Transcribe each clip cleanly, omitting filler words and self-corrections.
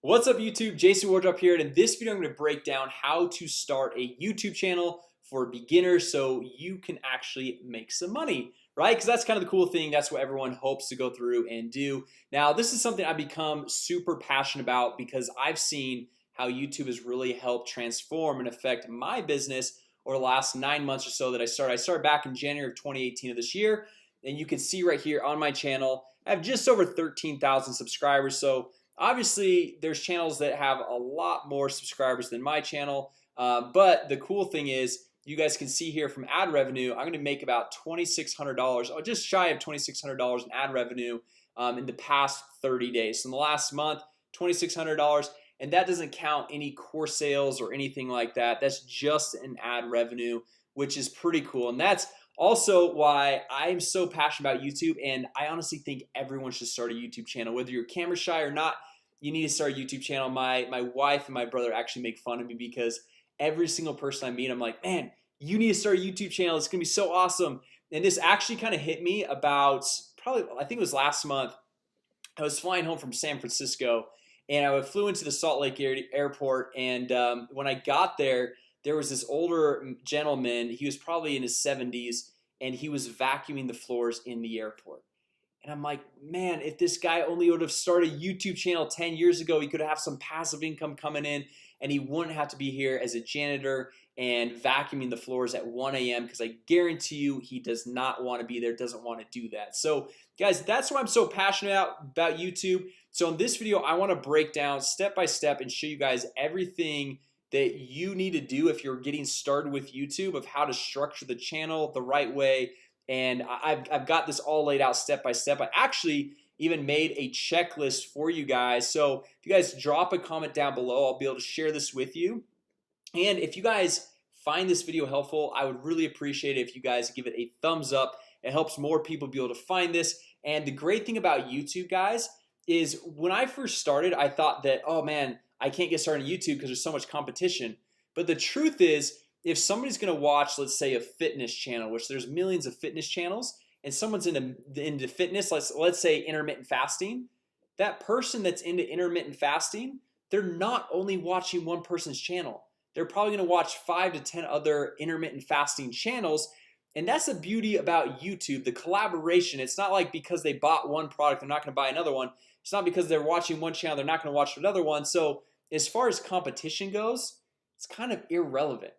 What's up YouTube? Jason Wardrop here, and in this video I'm going to break down how to start a YouTube channel for beginners so you can actually make some money, right? Because that's kind of the cool thing. That's what everyone hopes to go through and do. Now this is something I've become super passionate about because I've seen how YouTube has really helped transform and affect my business over the last 9 months or so that I started back in January of 2018 of this year, and you can see right here on my channel I have just over 13,000 subscribers. So obviously there's channels that have a lot more subscribers than my channel, but the cool thing is you guys can see here from ad revenue I'm gonna make about $2,600, or just shy of $2,600 in ad revenue in the past 30 days. So in the last month, $2,600, and that doesn't count any course sales or anything like that. That's just an ad revenue, which is pretty cool. And that's also why I'm so passionate about YouTube. And I honestly think everyone should start a YouTube channel, whether you're camera shy or not. You need to start a YouTube channel. My wife and my brother actually make fun of me because every single person I meet, I'm like, man, you need to start a YouTube channel. It's gonna be so awesome. And this actually kind of hit me about probably, I think it was last month. I was flying home from San Francisco and I flew into the Salt Lake airport, and when I got there, there was this older gentleman. He was probably in his 70s, and he was vacuuming the floors in the airport. And I'm like, man, if this guy only would have started a YouTube channel 10 years ago, he could have some passive income coming in, and he wouldn't have to be here as a janitor and vacuuming the floors at 1 a.m. because I guarantee you he does not want to be there, doesn't want to do that. So guys, that's why I'm so passionate about YouTube. So in this video I want to break down step by step and show you guys everything that you need to do if you're getting started with YouTube, of how to structure the channel the right way. And I've got this all laid out step by step. I actually even made a checklist for you guys. So if you guys drop a comment down below, I'll be able to share this with you. And if you guys find this video helpful, I would really appreciate it if you guys give it a thumbs up. It helps more people be able to find this. And the great thing about YouTube, guys, is when I first started, I thought that, oh man, I can't get started on YouTube because there's so much competition. But the truth is, if somebody's gonna watch, let's say, a fitness channel, which there's millions of fitness channels, and someone's into fitness, let's say intermittent fasting, that person that's into intermittent fasting, they're not only watching one person's channel. They're probably gonna watch 5 to 10 other intermittent fasting channels. And that's the beauty about YouTube, the collaboration. It's not like because they bought one product they're not gonna buy another one. It's not because they're watching one channel they're not gonna watch another one. So as far as competition goes, it's kind of irrelevant,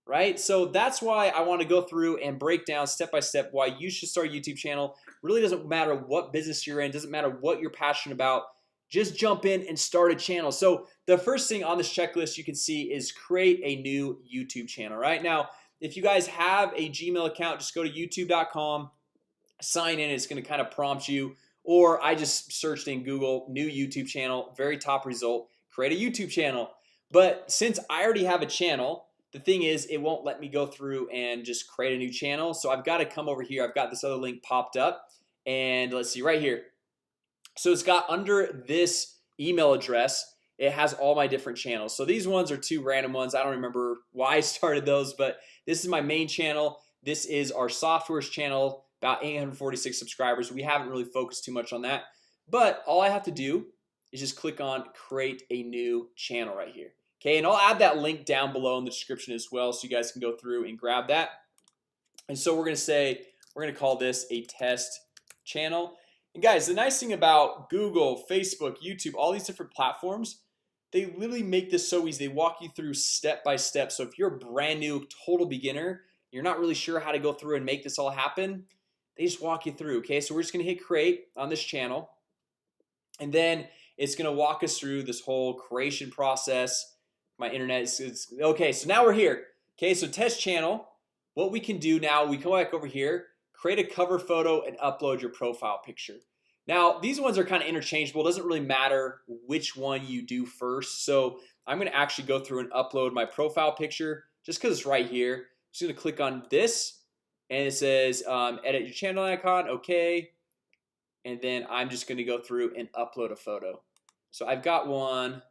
right? So that's why I want to go through and break down step by step why you should start a YouTube channel. Really doesn't matter what business you're in, doesn't matter what you're passionate about, just jump in and start a channel. So the first thing on this checklist you can see is create a new YouTube channel. Right now, if you guys have a Gmail account, just go to youtube.com, sign in. It's going to kind of prompt you, or I just searched in Google new YouTube channel, very top result, create a YouTube channel. But since I already have a channel, the thing is it won't let me go through and just create a new channel. So I've got to come over here. I've got this other link popped up, and let's see right here. So it's got under this email address, it has all my different channels. So these ones are two random ones. I don't remember why I started those, but this is my main channel. This is our softwares channel, about 846 subscribers. We haven't really focused too much on that, but all I have to do is just click on create a new channel right here. Okay, and I'll add that link down below in the description as well, so you guys can go through and grab that. And so we're gonna call this a test channel. And guys, the nice thing about Google, Facebook, YouTube, all these different platforms, they literally make this so easy. They walk you through step by step. So if you're a brand new total beginner, you're not really sure how to go through and make this all happen, they just walk you through. Okay, so we're just gonna hit create on this channel, and then it's gonna walk us through this whole creation process. My internet is okay. So now we're here. Okay, so test channel. What we can do now, we come back over here, create a cover photo and upload your profile picture. Now these ones are kind of interchangeable. It doesn't really matter which one you do first. So I'm gonna actually go through and upload my profile picture just because it's right here. I'm just gonna click on this, and it says edit your channel icon. Okay, and then I'm just gonna go through and upload a photo. So I've got one.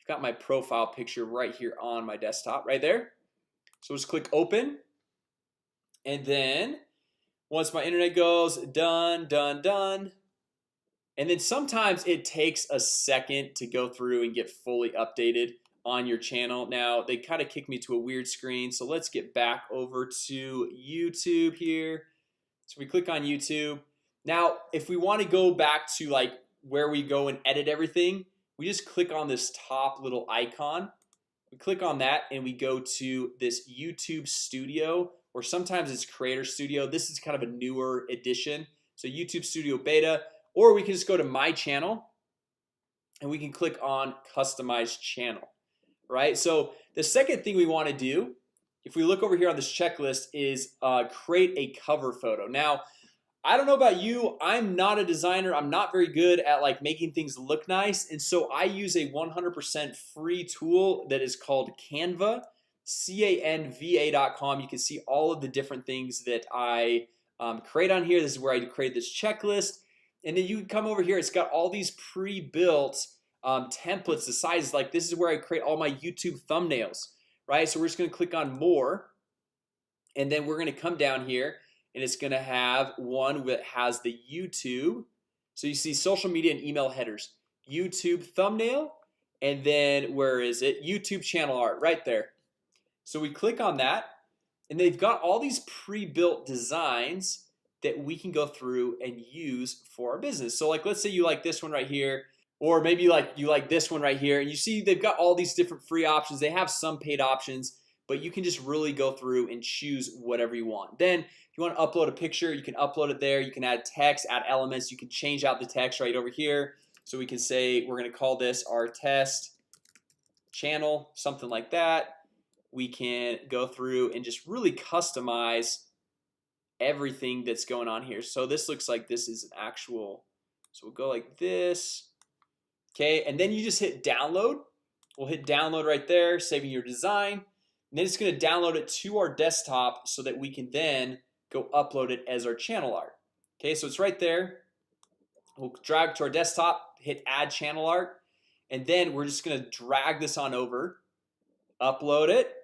I've got my profile picture right here on my desktop right there. So just click open, and then once my internet goes done, And then sometimes it takes a second to go through and get fully updated on your channel. Now they kind of kick me to a weird screen, so let's get back over to YouTube here. So we click on YouTube. Now if we want to go back to like where we go and edit everything, we just click on this top little icon. We click on that and we go to this YouTube Studio, or sometimes it's Creator Studio. This is kind of a newer edition, so YouTube Studio Beta. Or we can just go to my channel and we can click on customize channel, right? So the second thing we want to do, if we look over here on this checklist, is create a cover photo. Now I don't know about you, I'm not a designer. I'm not very good at like making things look nice, and so I use a 100% free tool that is called Canva, canva.com. You can see all of the different things that I create on here. This is where I create this checklist. And then you can come over here. It's got all these pre-built templates. The size, like this is where I create all my YouTube thumbnails, right? So we're just gonna click on more, and then we're gonna come down here, and it's gonna have one that has the YouTube. So you see social media and email headers, YouTube thumbnail, and then where is it? YouTube channel art right there. So we click on that, and they've got all these pre-built designs that we can go through and use for our business. So like let's say you like this one right here, or maybe you like this one right here, and you see they've got all these different free options. They have some paid options, but you can just really go through and choose whatever you want. Then if you want to upload a picture, you can upload it there. You can add text, add elements. You can change out the text right over here. So we can say we're gonna call this our test channel, something like that. We can go through and just really customize everything that's going on here. So this looks like this is an actual, so we'll go like this. Okay, and then you just hit download. We'll hit download right there, saving your design, and then it's going to download it to our desktop so that we can then go upload it as our channel art. Okay, so it's right there. We'll drag to our desktop, hit add channel art, and then we're just going to drag this on over, upload it,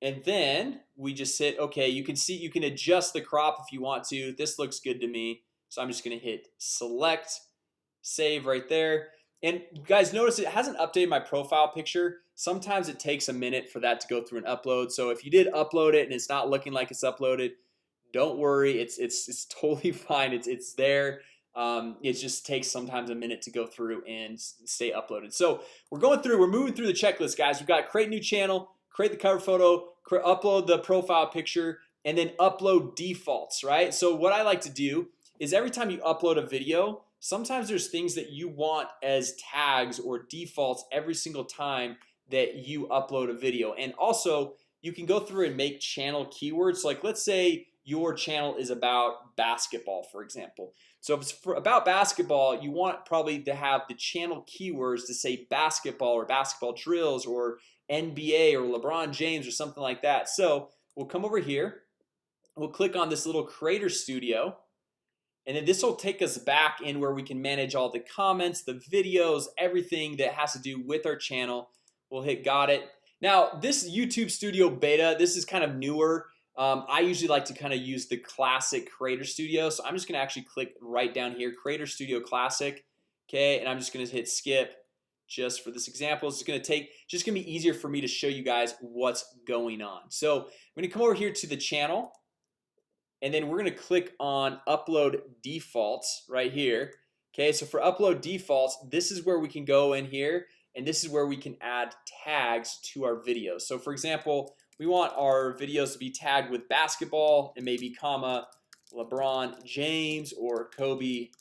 and then we just hit okay. You can see you can adjust the crop if you want to. This looks good to me, so I'm just gonna hit select, save right there. And you guys notice it hasn't updated my profile picture. Sometimes it takes a minute for that to go through and upload. So if you did upload it and it's not looking like it's uploaded, don't worry, it's totally fine. It's there. It just takes sometimes a minute to go through and stay uploaded. So we're moving through the checklist, guys. We've got create new channel, create the cover photo, upload the profile picture, and then upload defaults, right? So what I like to do is every time you upload a video, sometimes there's things that you want as tags or defaults every single time that you upload a video. And also you can go through and make channel keywords. Like let's say your channel is about basketball, for example. So if it's about basketball, you want probably to have the channel keywords to say basketball or basketball drills or NBA or LeBron James or something like that. So we'll come over here, we'll click on this little Creator Studio, and then this will take us back in where we can manage all the comments, the videos, everything that has to do with our channel. We'll hit got it. Now this YouTube Studio Beta, this is kind of newer. I usually like to kind of use the classic Creator Studio, so I'm just gonna actually click right down here, Creator Studio Classic. Okay, and I'm just gonna hit skip just for this example. It's gonna be easier for me to show you guys what's going on. So I'm gonna come over here to the channel, and then we're gonna click on upload defaults right here. Okay, so for upload defaults, this is where we can go in here, and this is where we can add tags to our videos. So for example, we want our videos to be tagged with basketball and maybe comma LeBron James or Kobe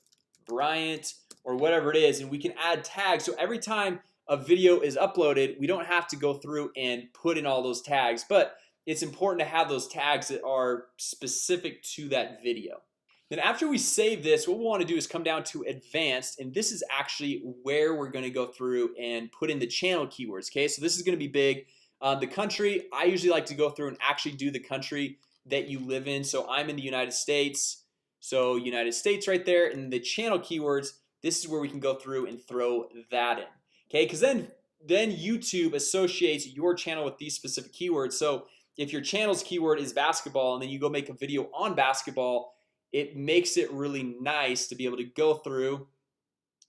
Bryant or whatever it is, and we can add tags. So every time a video is uploaded, we don't have to go through and put in all those tags, but it's important to have those tags that are specific to that video. Then after we save this, what we want to do is come down to advanced, and this is actually where we're going to go through and put in the channel keywords. Okay, so this is going to be big. The country, I usually like to go through and actually do the country that you live in. So I'm in the United States, so United States right there. And the channel keywords, this is where we can go through and throw that in. Okay, because then YouTube associates your channel with these specific keywords. So if your channel's keyword is basketball and then you go make a video on basketball, it makes it really nice to be able to go through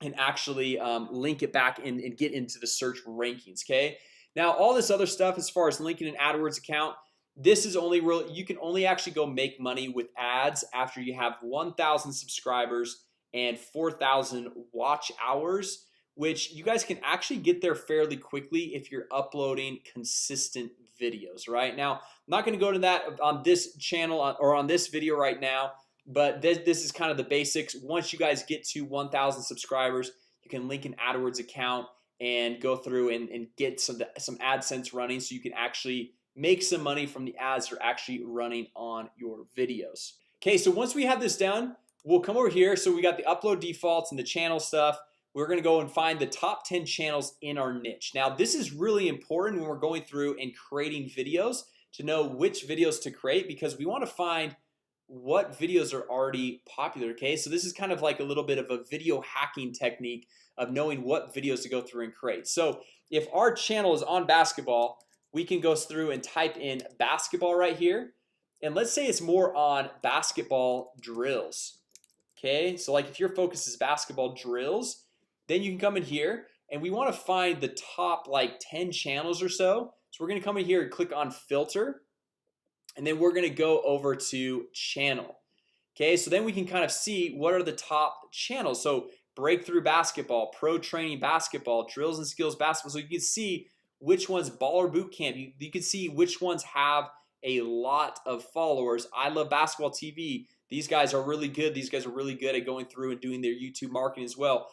and actually link it back and get into the search rankings. Okay, now all this other stuff as far as linking an AdWords account, this is only real. You can only actually go make money with ads after you have 1,000 subscribers and 4,000 watch hours, which you guys can actually get there fairly quickly if you're uploading consistent videos. Right now, I'm not going to go to that on this channel or on this video right now, but this is kind of the basics. Once you guys get to 1,000 subscribers, you can link an AdWords account and go through and get some AdSense running, so you can actually make some money from the ads that are actually running on your videos. Okay, so once we have this done, we'll come over here. So we got the upload defaults and the channel stuff. We're gonna go and find the top 10 channels in our niche. Now this is really important when we're going through and creating videos, to know which videos to create, because we want to find what videos are already popular. Okay, so this is kind of like a little bit of a video hacking technique of knowing what videos to go through and create. So if our channel is on basketball, we can go through and type in basketball right here, and let's say it's more on basketball drills. Okay, so like if your focus is basketball drills, then you can come in here and we want to find the top like 10 channels or so. So we're gonna come in here and click on filter, and then we're gonna go over to channel. Okay, so then we can kind of see what are the top channels. So breakthrough basketball, pro training basketball, drills and skills basketball. So you can see which ones, baller boot camp, you can see which ones have a lot of followers. I love basketball TV. These guys are really good. These guys are really good at going through and doing their YouTube marketing as well.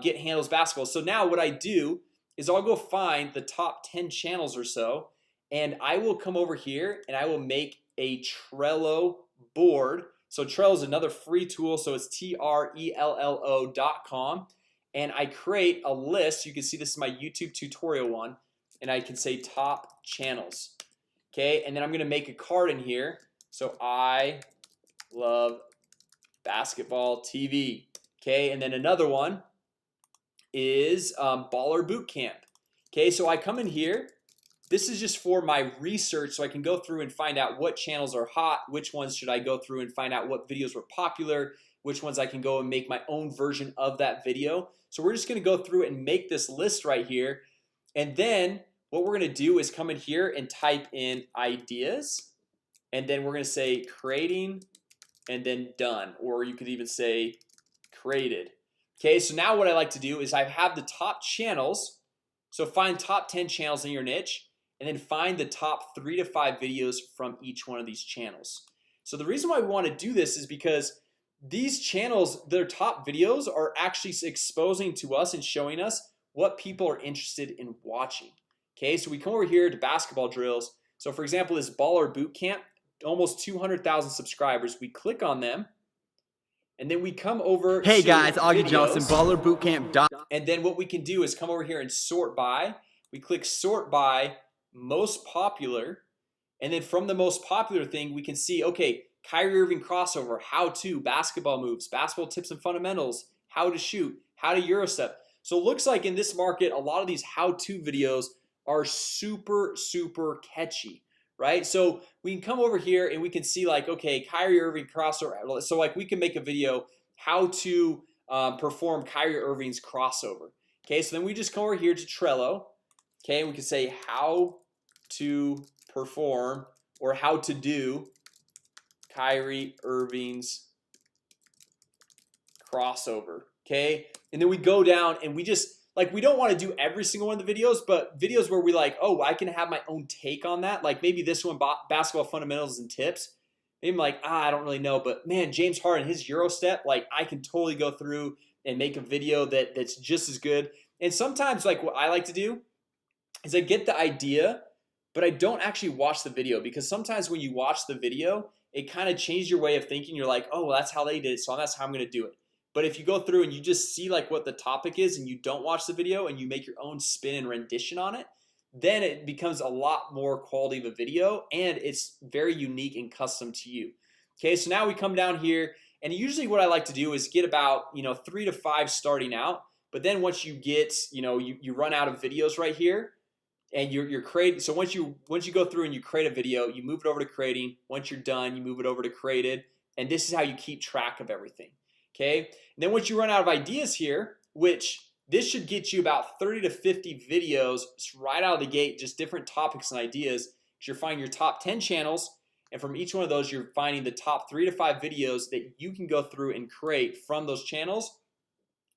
Get handles basketball. So now what I do is I'll go find the top 10 channels or so, and I will come over here and I will make a Trello board. So Trello is another free tool. So it's trello.com, and I create a list. You can see this is my YouTube tutorial one, and I can say top channels. Okay, and then I'm gonna make a card in here. So I love basketball TV. Okay, and then another one is baller boot camp. Okay, so I come in here. This is just for my research, so I can go through and find out what channels are hot, which ones should I go through and find out what videos were popular, which ones I can go and make my own version of that video. So we're just gonna go through and make this list right here, and then what we're gonna do is come in here and type in ideas, and then we're gonna say creating, and then done, or you could even say created. Okay, so now what I like to do is I have the top channels. So find top 10 channels in your niche, and then find the top 3 to 5 videos from each one of these channels. So the reason why we want to do this is because these channels, their top videos are actually exposing to us and showing us what people are interested in watching. Okay, so we come over here to basketball drills. So for example, this baller boot camp, almost 200,000 subscribers. We click on them, and then we come over. Hey guys, Augie Johnson, baller boot camp. And then what we can do is come over here and sort by. We click sort by most popular, and then from the most popular thing we can see, okay, Kyrie Irving crossover, how to, basketball moves, basketball tips and fundamentals, how to shoot, how to Euro step. So it looks like in this market a lot of these how-to videos are super catchy, right? So we can come over here and we can see like, okay, Kyrie Irving crossover. So like we can make a video how to perform Kyrie Irving's crossover. Okay, so then we just come over here to Trello. Okay, and we can say how to perform or how to do Kyrie Irving's crossover. Okay, and then we go down and we just like, we don't want to do every single one of the videos, but videos where we like, oh, I can have my own take on that. Like maybe this one, basketball fundamentals and tips. Maybe I'm like, I don't really know, but man, James Harden, his Euro step, like I can totally go through and make a video that's just as good. And sometimes like what I like to do is I get the idea, but I don't actually watch the video, because sometimes when you watch the video, it kind of changes your way of thinking. You're like, oh, well, that's how they did it, so that's how I'm gonna do it. But if you go through and you just see like what the topic is and you don't watch the video and you make your own spin and rendition on it, then it becomes a lot more quality of a video, and it's very unique and custom to you. Okay, so now we come down here, and usually what I like to do is get about 3 to 5 starting out. But then once you get you run out of videos right here, and you're creating. So once you go through and you create a video, you move it over to creating. Once you're done, you move it over to created, and this is how you keep track of everything. Okay, and then once you run out of ideas here, which this should get you about 30 to 50 videos right out of the gate, just different topics and ideas. You're finding your top 10 channels, and from each one of those you're finding the top 3 to 5 videos that you can go through and create from those channels,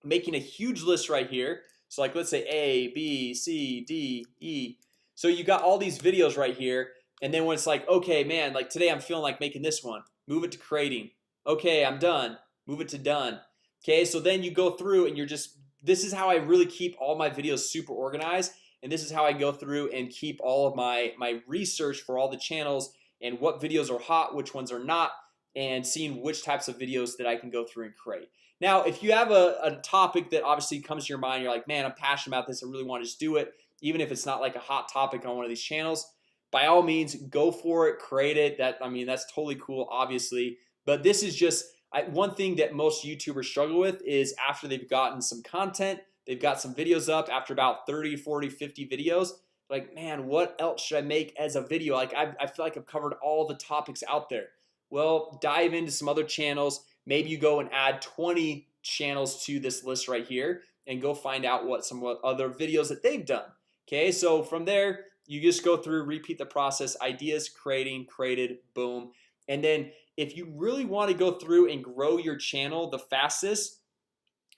making a huge list right here. So like let's say A, B, C, D, E. So you got all these videos right here, and then when it's like, okay man, like today I'm feeling like making this one, move it to creating. Okay, I'm done, move it to done. Okay, so then you go through and you're just, this is how I really keep all my videos super organized, and this is how I go through and keep all of my research for all the channels and what videos are hot, which ones are not, and seeing which types of videos that I can go through and create. Now if you have a topic that obviously comes to your mind, you're like, man, I'm passionate about this, I really want to just do it, even if it's not like a hot topic on one of these channels, by all means go for it, create it. That, I mean, that's totally cool, obviously. But this is just one thing that most YouTubers struggle with is after they've gotten some content, they've got some videos up, after about 30, 40, 50 videos, like, man, what else should I make as a video? Like I feel like I've covered all the topics out there. Well, dive into some other channels. Maybe you go and add 20 channels to this list right here and go find out what some other videos that they've done. Okay, so from there you just go through, repeat the process, ideas, creating, created, boom. And then if you really want to go through and grow your channel the fastest,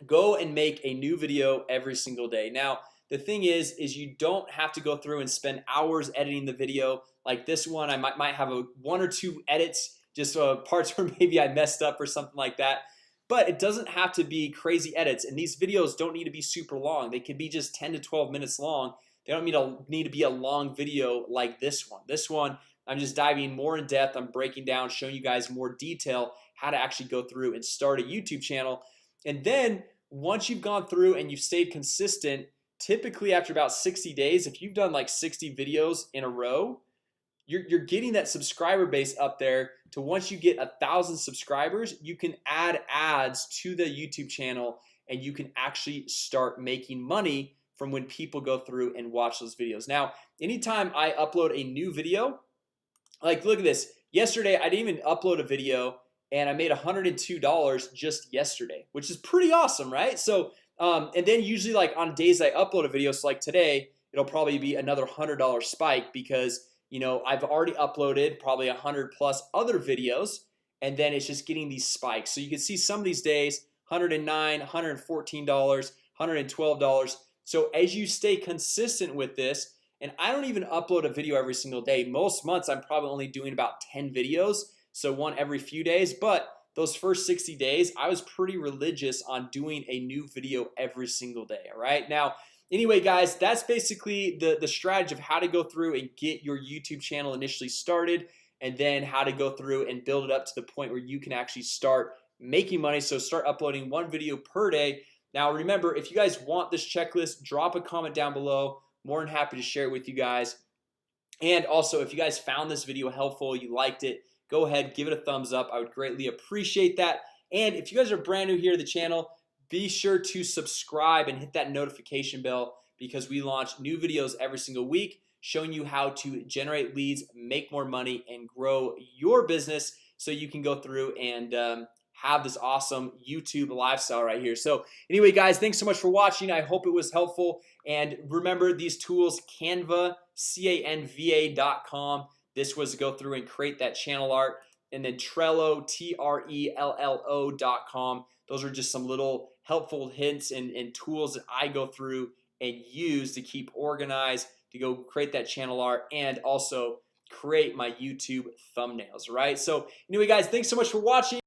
go and make a new video every single day. Now the thing is you don't have to go through and spend hours editing the video. Like this one, I might have one or two edits, just parts where maybe I messed up or something like that. But it doesn't have to be crazy edits, and these videos don't need to be super long. They can be just 10 to 12 minutes long. They don't need to be a long video like this one. This one, I'm just diving more in depth. I'm breaking down, showing you guys more detail how to actually go through and start a YouTube channel. And then once you've gone through and you've stayed consistent, typically after about 60 days, if you've done like 60 videos in a row, you're getting that subscriber base up there to once you get 1,000 subscribers, you can add ads to the YouTube channel and you can actually start making money from when people go through and watch those videos. Now anytime I upload a new video, like look at this, yesterday I didn't even upload a video and I made $102 just yesterday, which is pretty awesome, right? So and then usually like on days I upload a video, so like today it'll probably be another $100 spike because you know I've already uploaded probably 100 plus other videos, and then it's just getting these spikes. So you can see some of these days $109, $114, $112. So as you stay consistent with this, and I don't even upload a video every single day. Most months I'm probably only doing about 10 videos, so one every few days. But those first 60 days I was pretty religious on doing a new video every single day. All right, now anyway guys, that's basically the strategy of how to go through and get your YouTube channel initially started, and then how to go through and build it up to the point where you can actually start making money. So start uploading one video per day. Now remember, if you guys want this checklist, drop a comment down below. More than happy to share it with you guys. And also if you guys found this video helpful, you liked it, go ahead, give it a thumbs up. I would greatly appreciate that. And if you guys are brand new here to the channel, be sure to subscribe and hit that notification bell, because we launch new videos every single week showing you how to generate leads, make more money, and grow your business so you can go through and have this awesome YouTube lifestyle right here. So anyway guys, thanks so much for watching. I hope it was helpful. And remember these tools, Canva, canva.com. This was to go through and create that channel art. And then Trello, Trello.com. Those are just some little helpful hints and tools that I go through and use to keep organized, to go create that channel art, and also create my YouTube thumbnails. Right? So anyway guys, thanks so much for watching.